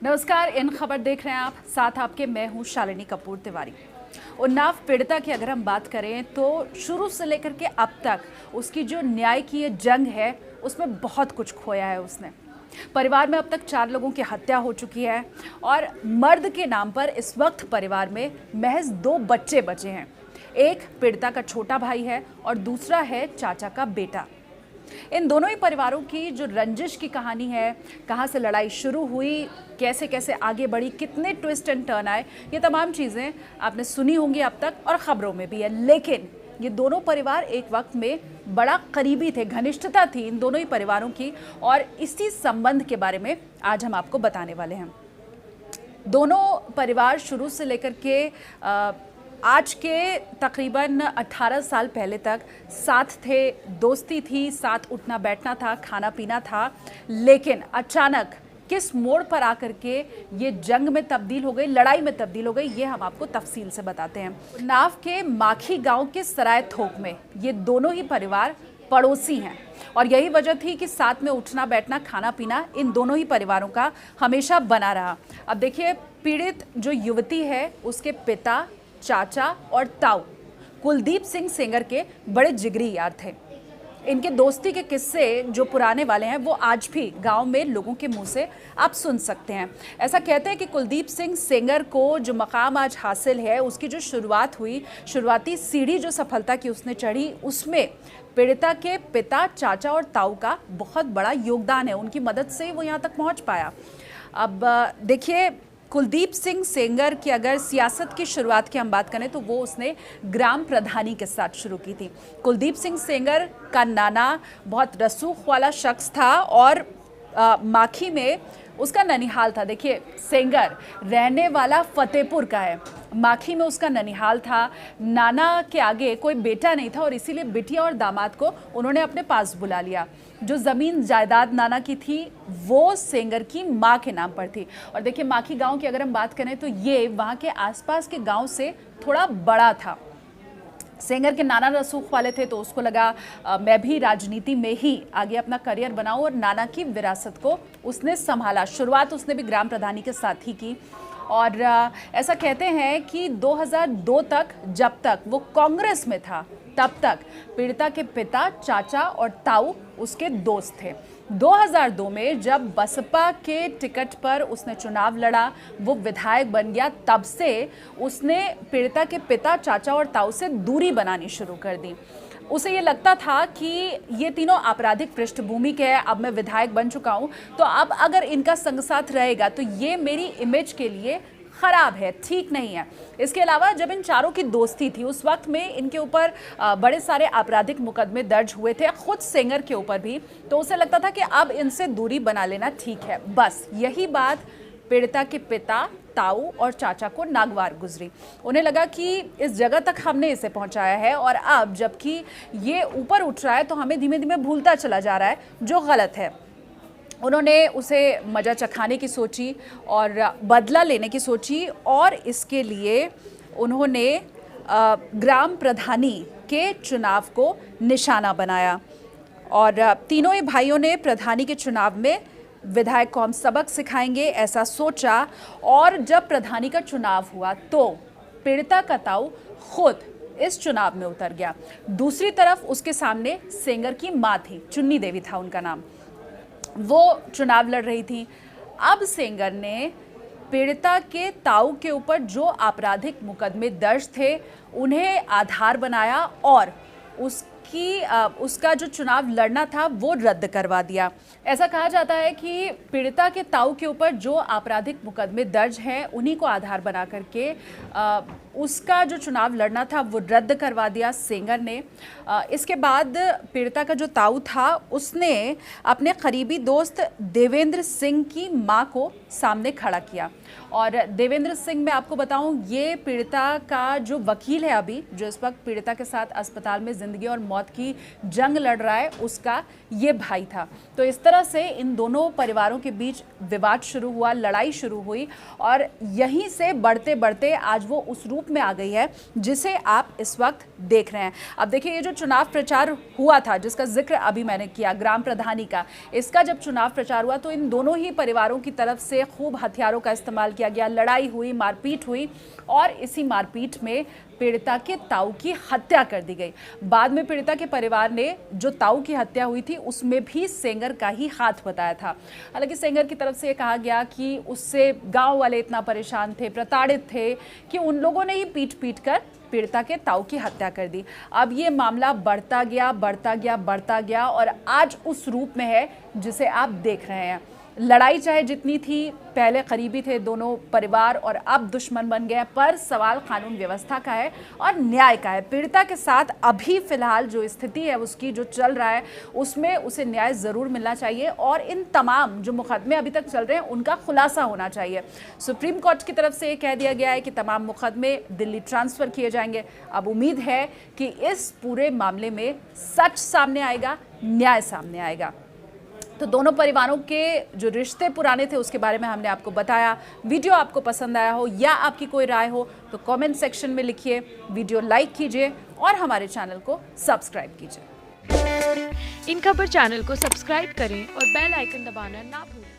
नमस्कार, इन खबर देख रहे हैं आप। साथ आपके मैं हूं शालिनी कपूर तिवारी। उन्नाव पीड़िता की अगर हम बात करें तो शुरू से लेकर के अब तक उसकी जो न्याय की ये जंग है उसमें बहुत कुछ खोया है उसने। परिवार में अब तक 4 लोगों की हत्या हो चुकी है और मर्द के नाम पर इस वक्त परिवार में महज 2 बच्चे बचे हैं। एक पीड़िता का छोटा भाई है और दूसरा है चाचा का बेटा। इन दोनों ही परिवारों की जो रंजिश की कहानी है, कहाँ से लड़ाई शुरू हुई, कैसे कैसे आगे बढ़ी, कितने ट्विस्ट एंड टर्न आए, ये तमाम चीज़ें आपने सुनी होंगी अब तक और ख़बरों में भी है। लेकिन ये दोनों परिवार एक वक्त में बड़ा करीबी थे, घनिष्ठता थी इन दोनों ही परिवारों की, और इसी संबंध के बारे में आज हम आपको बताने वाले हैं। दोनों परिवार शुरू से लेकर के आज के तकरीबन 18 साल पहले तक साथ थे, दोस्ती थी, साथ उठना बैठना था, खाना पीना था। लेकिन अचानक किस मोड़ पर आकर के ये जंग में तब्दील हो गई, लड़ाई में तब्दील हो गई, ये हम आपको तफसील से बताते हैं। उन्नाव के माखी गांव के सराय थोक में ये दोनों ही परिवार पड़ोसी हैं और यही वजह थी कि साथ में उठना बैठना, खाना पीना इन दोनों ही परिवारों का हमेशा बना रहा। अब देखिए, पीड़ित जो युवती है उसके पिता, चाचा और ताऊ कुलदीप सिंह सेंगर के बड़े जिगरी यार थे। इनके दोस्ती के किस्से जो पुराने वाले हैं वो आज भी गांव में लोगों के मुंह से आप सुन सकते हैं। ऐसा कहते हैं कि कुलदीप सिंह सेंगर को जो मकाम आज हासिल है, उसकी जो शुरुआत हुई, शुरुआती सीढ़ी जो सफलता की उसने चढ़ी, उसमें पीड़िता के पिता, चाचा और ताऊ का बहुत बड़ा योगदान है। उनकी मदद से वो यहाँ तक पहुँच पाया। अब देखिए, कुलदीप सिंह सेंगर की अगर सियासत की शुरुआत की हम बात करें तो वो उसने ग्राम प्रधानी के साथ शुरू की थी। कुलदीप सिंह सेंगर का नाना बहुत रसूख वाला शख्स था और माखी में उसका ननिहाल था। देखिए, सेंगर रहने वाला फतेहपुर का है, माखी में उसका ननिहाल था। नाना के आगे कोई बेटा नहीं था और इसीलिए बिटिया और दामाद को उन्होंने अपने पास बुला लिया। जो ज़मीन जायदाद नाना की थी वो सेंगर की माँ के नाम पर थी। और देखिए, माखी गांव की अगर हम बात करें तो ये वहाँ के आसपास के गांव से थोड़ा बड़ा था। सेंगर के नाना रसूख वाले थे तो उसको लगा मैं भी राजनीति में ही आगे अपना करियर बनाऊं, और नाना की विरासत को उसने संभाला। शुरुआत उसने भी ग्राम प्रधानी के साथ ही की और ऐसा कहते हैं कि 2002 तक, जब तक वो कांग्रेस में था, तब तक पीड़िता के पिता, चाचा और ताऊ उसके दोस्त थे। 2002 में जब बसपा के टिकट पर उसने चुनाव लड़ा, वो विधायक बन गया, तब से उसने पीड़िता के पिता, चाचा और ताऊ से दूरी बनानी शुरू कर दी। उसे ये लगता था कि ये तीनों आपराधिक पृष्ठभूमि के हैं, अब मैं विधायक बन चुका हूँ तो अब अगर इनका संग साथ रहेगा तो ये मेरी इमेज के लिए खराब है, ठीक नहीं है। इसके अलावा जब इन चारों की दोस्ती थी उस वक्त में इनके ऊपर बड़े सारे आपराधिक मुकदमे दर्ज हुए थे, खुद सेंगर के ऊपर भी, तो उसे लगता था कि अब इनसे दूरी बना लेना ठीक है। बस यही बात पीड़िता के पिता, ताऊ और चाचा को नागवार गुजरी। उन्हें लगा कि इस जगह तक हमने इसे पहुंचाया है और अब जबकि ये ऊपर उठ रहा है तो हमें धीमे धीमे भूलता चला जा रहा है, जो गलत है। उन्होंने उसे मजा चखाने की सोची और बदला लेने की सोची और इसके लिए उन्होंने ग्राम प्रधानी के चुनाव को निशाना बनाया और तीनों ही भाइयों ने प्रधानी के चुनाव में विधायक को हम सबक सिखाएंगे ऐसा सोचा। और जब प्रधानी का चुनाव हुआ तो पीड़िता का ताऊ खुद इस चुनाव में उतर गया। दूसरी तरफ उसके सामने सेंगर की माँ थी, चुन्नी देवी था उनका नाम, वो चुनाव लड़ रही थी। अब सेंगर ने पीड़िता के ताऊ के ऊपर जो आपराधिक मुकदमे दर्ज थे उन्हें आधार बनाया और उसका जो चुनाव लड़ना था वो रद्द करवा दिया। ऐसा कहा जाता है कि पीड़िता के ताऊ के ऊपर जो आपराधिक मुकदमे दर्ज हैं उन्हीं को आधार बना करके उसका जो चुनाव लड़ना था वो रद्द करवा दिया सेंगर ने। इसके बाद पीड़िता का जो ताऊ था उसने अपने करीबी दोस्त देवेंद्र सिंह की मां को सामने खड़ा किया। और देवेंद्र सिंह, मैं आपको बताऊं, ये पीड़िता का जो वकील है अभी, जो इस वक्त पीड़िता के साथ अस्पताल में ज़िंदगी और मौत मौत की जंग लड़ रहा है उसका ये भाई था। तो इस तरह से इन दोनों परिवारों के बीच विवाद शुरू हुआ, लड़ाई शुरू हुई और यहीं से बढ़ते बढ़ते आज वो उस रूप में आ गई है जिसे आप इस वक्त देख रहे हैं। अब देखिए, ये जो चुनाव प्रचार हुआ था जिसका जिक्र अभी मैंने किया, ग्राम प्रधानी का, इसका जब चुनाव प्रचार हुआ तो इन दोनों ही परिवारों की तरफ से खूब हथियारों का इस्तेमाल किया गया, लड़ाई हुई, मारपीट हुई और इसी मारपीट में पीड़िता के ताऊ की हत्या कर दी गई। बाद में पीड़िता के परिवार ने जो ताऊ की हत्या हुई थी उसमें भी सेंगर का ही हाथ बताया था। हालांकि सेंगर की तरफ से ये कहा गया कि उससे गांव वाले इतना परेशान थे, प्रताड़ित थे कि उन लोगों ने ही पीट पीट कर पीड़िता के ताऊ की हत्या कर दी। अब ये मामला बढ़ता गया, बढ़ता गया, बढ़ता गया और आज उस रूप में है जिसे आप देख रहे हैं। लड़ाई चाहे जितनी थी, पहले करीबी थे दोनों परिवार और अब दुश्मन बन गए, पर सवाल कानून व्यवस्था का है और न्याय का है। पीड़िता के साथ अभी फिलहाल जो स्थिति है उसकी, जो चल रहा है उसमें उसे न्याय ज़रूर मिलना चाहिए और इन तमाम जो मुकदमे अभी तक चल रहे हैं उनका खुलासा होना चाहिए। सुप्रीम कोर्ट की तरफ से ये कह दिया गया है कि तमाम मुकदमे दिल्ली ट्रांसफ़र किए जाएंगे। अब उम्मीद है कि इस पूरे मामले में सच सामने आएगा, न्याय सामने आएगा। तो दोनों परिवारों के जो रिश्ते पुराने थे उसके बारे में हमने आपको बताया। वीडियो आपको पसंद आया हो या आपकी कोई राय हो तो कमेंट सेक्शन में लिखिए, वीडियो लाइक कीजिए और हमारे चैनल को सब्सक्राइब कीजिए। इन खबर चैनल को सब्सक्राइब करें और बेल आइकन दबाना ना भूलें।